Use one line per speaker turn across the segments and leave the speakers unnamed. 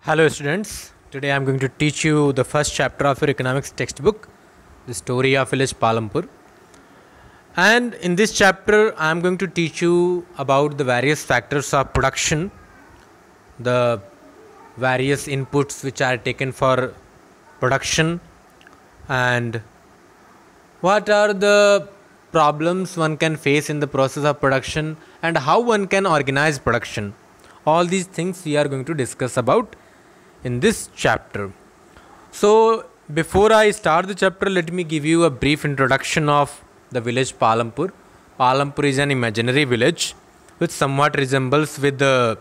Hello students, today I am going to teach you the first chapter of your economics textbook, the story of village Palampur. And in this chapter I am going to teach you about the various factors of production, the various inputs which are taken for production, and what are the problems one can face in the process of production and how one can organize production. All these things we are going to discuss about in this chapter. So before I start the chapter, let me give you a brief introduction of the village Palampur. Palampur is an imaginary village which somewhat resembles with a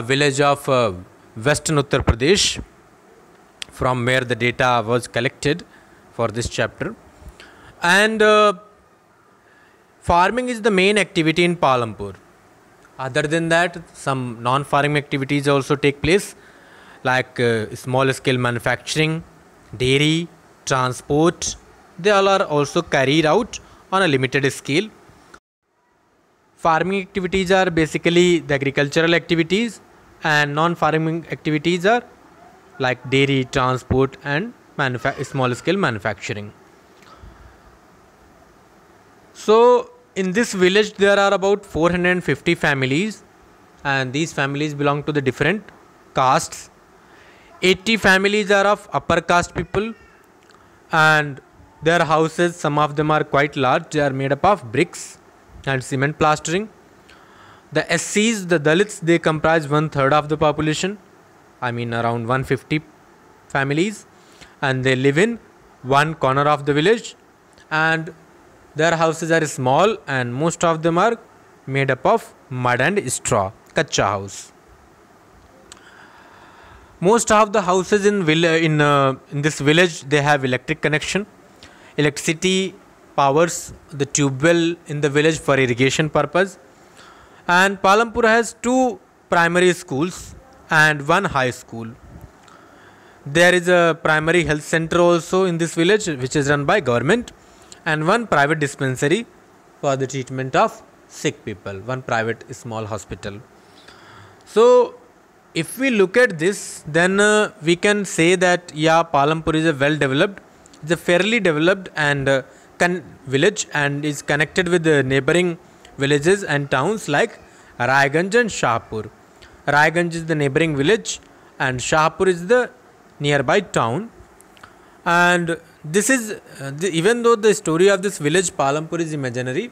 village of western Uttar Pradesh, from where the data was collected for this chapter. And farming is the main activity in Palampur. Other than that, some non-farming activities also take place, like small scale manufacturing, dairy, transport. They all are also carried out on a limited scale. Farming activities are basically the agricultural activities, and non-farming activities are like dairy, transport, and small scale manufacturing. So in this village there are about 450 families, and these families belong to the different castes. 80 families are of upper caste people, and their houses, some of them are quite large. They are made up of bricks and cement plastering. The SCs, the Dalits, they comprise 1/3 of the population, I mean around 150 families, and they live in one corner of the village, and their houses are small, and most of them are made up of mud and straw, kacha house. Most of the houses in this village, they have electric connection. Electricity powers the tube well in the village for irrigation purpose. And Palampur has 2 primary schools and 1 high school. There is a primary health center also in this village, which is run by government, and 1 private dispensary for the treatment of sick people, 1 private small hospital. So if we look at this, then we can say that Palampur is a well developed, it's a fairly developed and village, and is connected with the neighboring villages and towns like Raiganj and Shahpur. Raiganj is the neighboring village and Shahpur is the nearby town. And this is even though the story of this village Palampur is imaginary,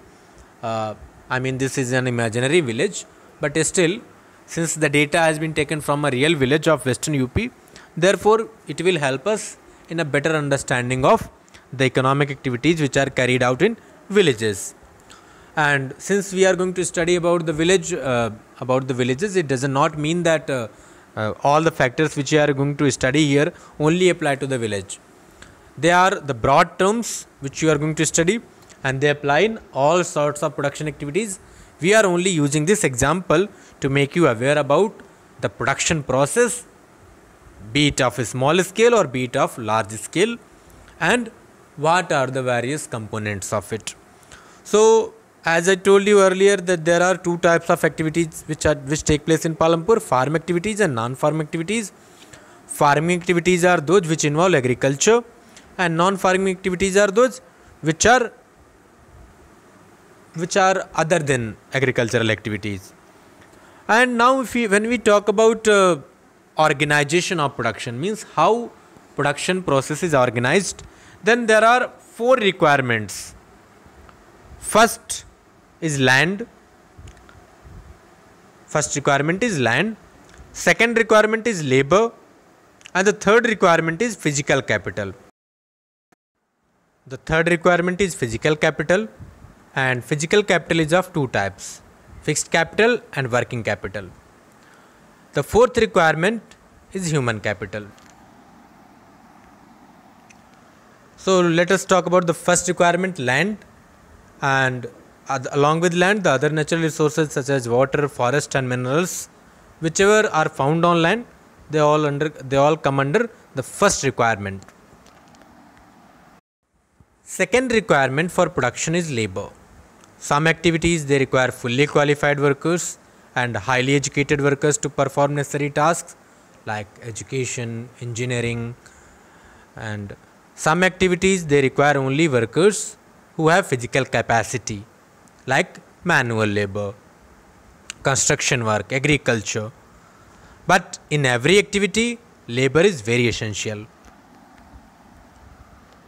this is an imaginary village, but still, since the data has been taken from a real village of western UP, therefore it will help us in a better understanding of the economic activities which are carried out in villages. And since we are going to study about the villages, it does not mean that all the factors which we are going to study here only apply to the village. They are the broad terms which you are going to study, and they apply in all sorts of production activities. We are only using this example to make you aware about the production process, be it of a small scale or be it of large scale, and what are the various components of it. So as I told you earlier that there are 2 types of activities which take place in Palampur: farm activities and non-farm activities. Farming activities are those which involve agriculture, and non-farming activities are those which are other than agricultural activities. And now when we talk about organization of production, means how production process is organized, then there are 4 requirements. First requirement is land, second requirement is labor, and the third requirement is physical capital. The third requirement is physical capital, and physical capital is of 2 types: fixed capital and working capital. The fourth requirement is human capital. So let us talk about the first requirement, land, and along with land, the other natural resources such as water, forest, and minerals, whichever are found on land, they all come under the first requirement. Second requirement for production is labor. Some activities, they require fully qualified workers and highly educated workers to perform necessary tasks, like education, engineering, and some activities they require only workers who have physical capacity, like manual labor, construction work, agriculture. But in every activity, labor is very essential.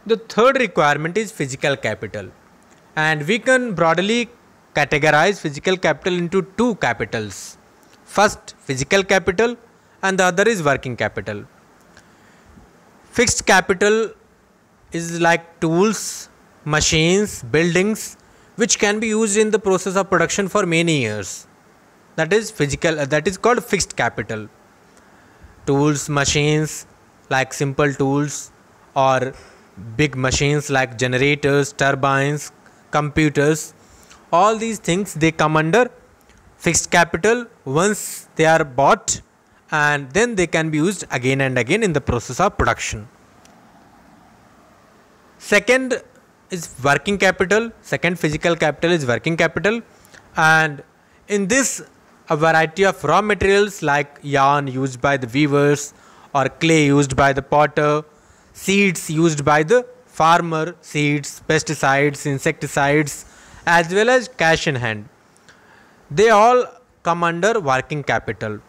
The third requirement is physical capital, and we can broadly categorize physical capital into two capitals. First, physical capital, and the other is working capital. Fixed capital is like tools, machines, buildings which can be used in the process of production for many years. That is called fixed capital. Tools, machines like simple tools, or big machines like generators, turbines, computers, all these things they come under fixed capital once they are bought, and then they can be used again and again in the process of production. Second is working capital. Second physical capital is working capital, and in this a variety of raw materials like yarn used by the weavers, or clay used by the potter, seeds used by the farmer, seeds, pesticides, insecticides, as well as cash in hand, they all come under working capital.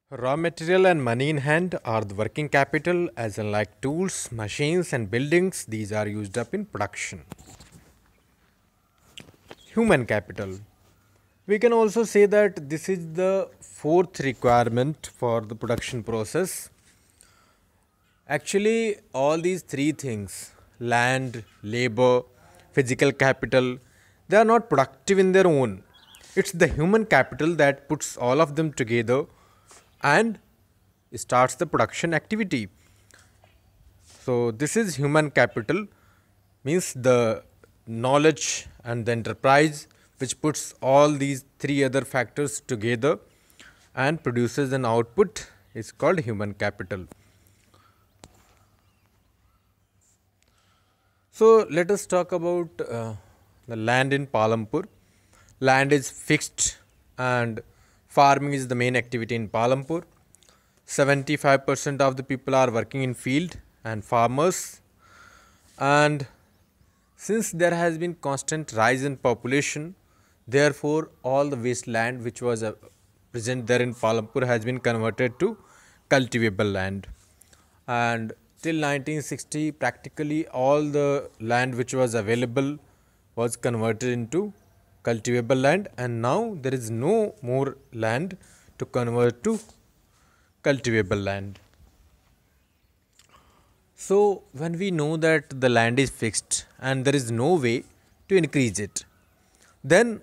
Raw material and money in hand are the working capital, as in like tools, machines, and buildings. These are used up in production. Human capital. We can also say that this is the fourth requirement for the production process. Actually, all these three things, land, labor, physical capital, they are not productive in their own. It's the human capital that puts all of them together and starts the production activity. So this is human capital, means the knowledge and the enterprise which puts all these three other factors together and produces an output is called human capital. So let us talk about the land in Palampur. Land is fixed and farming is the main activity in Palampur. 75% of the people are working in field and farmers, and since there has been constant rise in population, therefore all the wasteland which was present there in Palampur has been converted to cultivable land, and till 1960 practically all the land which was available was converted into cultivable land, and now there is no more land to convert to cultivable land. So when we know that the land is fixed and there is no way to increase it, then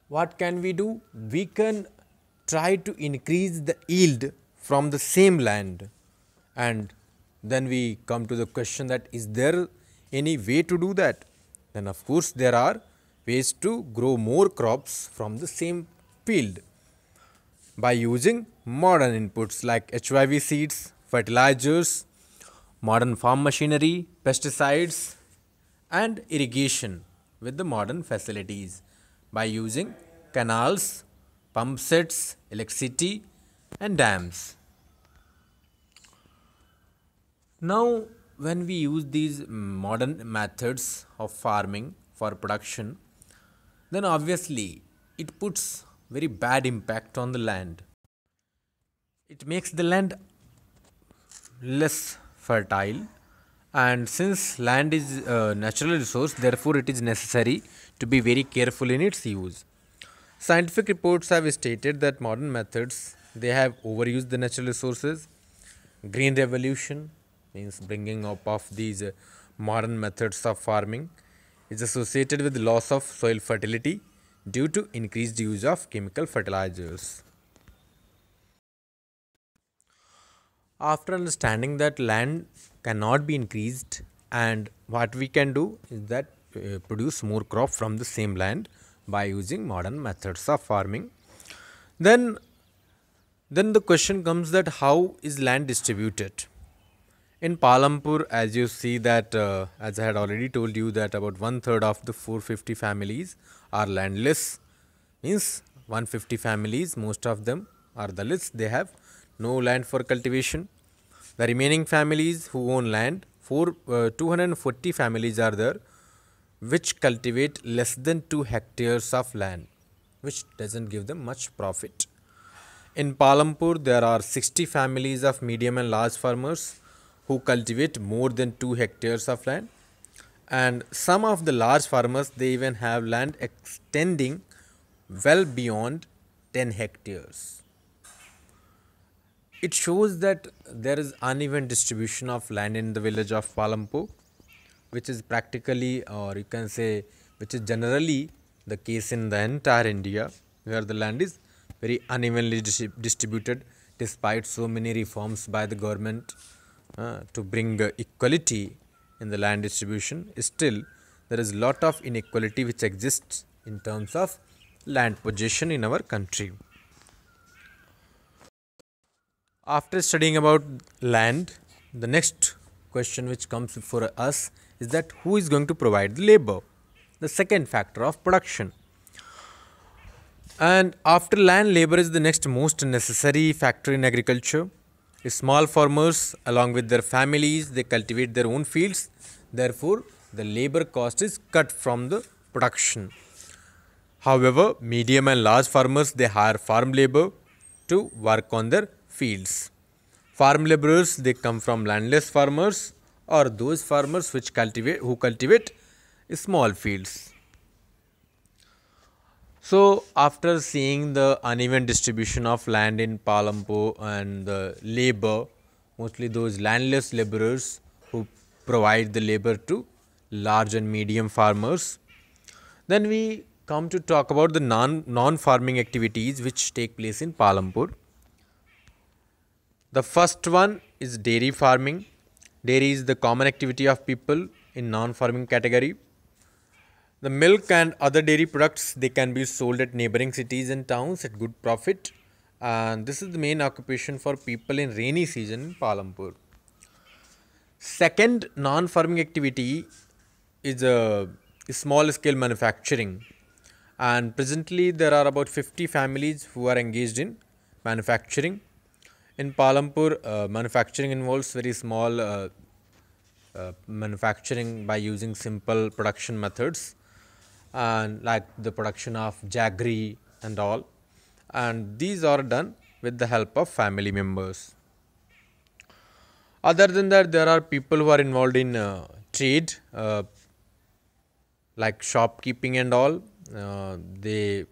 what can we do? We can try to increase the yield from the same land, and then we come to the question that is there any way to do that? Then of course there are ways to grow more crops from the same field by using modern inputs like HYV seeds, fertilizers, modern farm machinery, pesticides, and irrigation with the modern facilities by using canals, pump sets, electricity, and dams. Now, when we use these modern methods of farming for production, then obviously it puts very bad impact on the land. It makes the land less fertile, and since land is a natural resource, therefore it is necessary to be very careful in its use. Scientific reports have stated that modern methods they have overused the natural resources. Green revolution means bringing up of these modern methods of farming is associated with loss of soil fertility due to increased use of chemical fertilizers. After understanding that land cannot be increased, and what we can do is that produce more crop from the same land by using modern methods of farming, then the question comes that how is land distributed? In Palampur, as you see that, as I had already told you that about one third of the 450 families are landless, means 150 families, most of them are Dalits, they have no land for cultivation. The remaining families who own land, 240 families are there, which cultivate less than 2 hectares of land, which doesn't give them much profit. In Palampur, there are 60 families of medium and large farmers who cultivate more than 2 hectares of land. And some of the large farmers, they even have land extending well beyond 10 hectares. It shows that there is uneven distribution of land in the village of Palampur, which is practically, or you can say, which is generally the case in the entire India, where the land is very unevenly distributed despite so many reforms by the government to bring equality in the land distribution. Still, there is a lot of inequality which exists in terms of land possession in our country. After studying about land, the next question which comes for us is that who is going to provide the labor, the second factor of production. And after land, labor is the next most necessary factor in agriculture. Small farmers along with their families, they cultivate their own fields, therefore the labor cost is cut from the production. However, medium and large farmers, they hire farm labor to work on their fields. Farm laborers, they come from landless farmers or those farmers who cultivate small fields. So, after seeing the uneven distribution of land in Palampur and the labor, mostly those landless laborers who provide the labor to large and medium farmers, then we come to talk about the non-farming activities which take place in Palampur. The first one is dairy farming. Dairy is the common activity of people in non-farming category. The milk and other dairy products, they can be sold at neighboring cities and towns at good profit, and this is the main occupation for people in rainy season in Palampur. Second non-farming activity is a small scale manufacturing, and presently there are about 50 families who are engaged in manufacturing. In Palampur, manufacturing involves very small manufacturing by using simple production methods, and like the production of jaggery and all, and these are done with the help of family members. Other than that, there are people who are involved in trade, like shopkeeping and all. They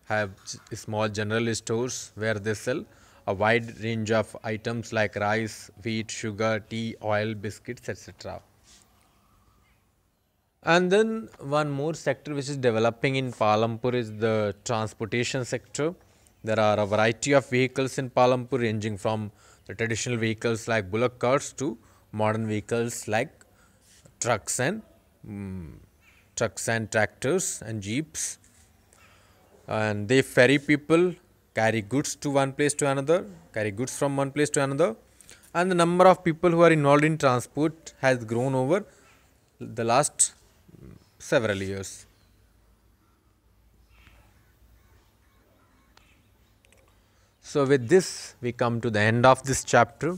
have small general stores where they sell a wide range of items like rice, wheat, sugar, tea, oil, biscuits, etc. And then one more sector which is developing in Palampur is the transportation sector. There are a variety of vehicles in Palampur ranging from the traditional vehicles like bullock carts to modern vehicles like trucks and tractors and jeeps. And they ferry people, carry goods to one place to another, carry goods from one place to another. And the number of people who are involved in transport has grown over the last several years. So with this, we come to the end of this chapter,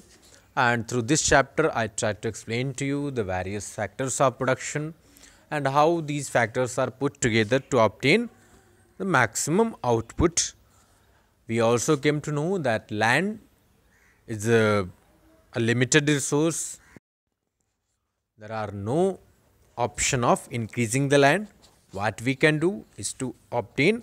and through this chapter I tried to explain to you the various factors of production and how these factors are put together to obtain the maximum output. We also came to know that land is a limited resource. There are no option of increasing the land. What we can do is to obtain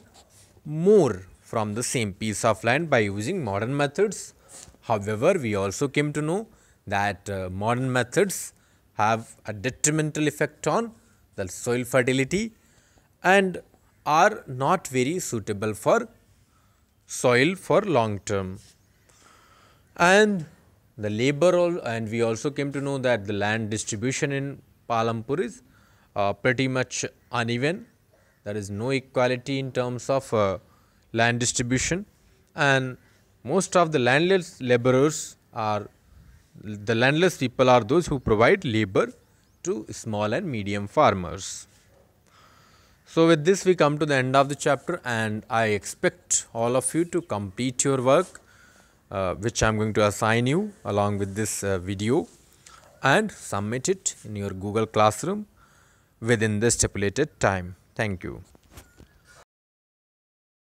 more from the same piece of land by using modern methods. However, we also came to know that modern methods have a detrimental effect on the soil fertility and are not very suitable for soil for long term. And the labor, and we also came to know that the land distribution in Palampur is pretty much uneven. There is no equality in terms of land distribution, and most of the landless people are those who provide labor to small and medium farmers. So with this, we come to the end of the chapter, and I expect all of you to complete your work which I'm going to assign you along with this video, and submit it in your Google Classroom within the stipulated time. Thank you.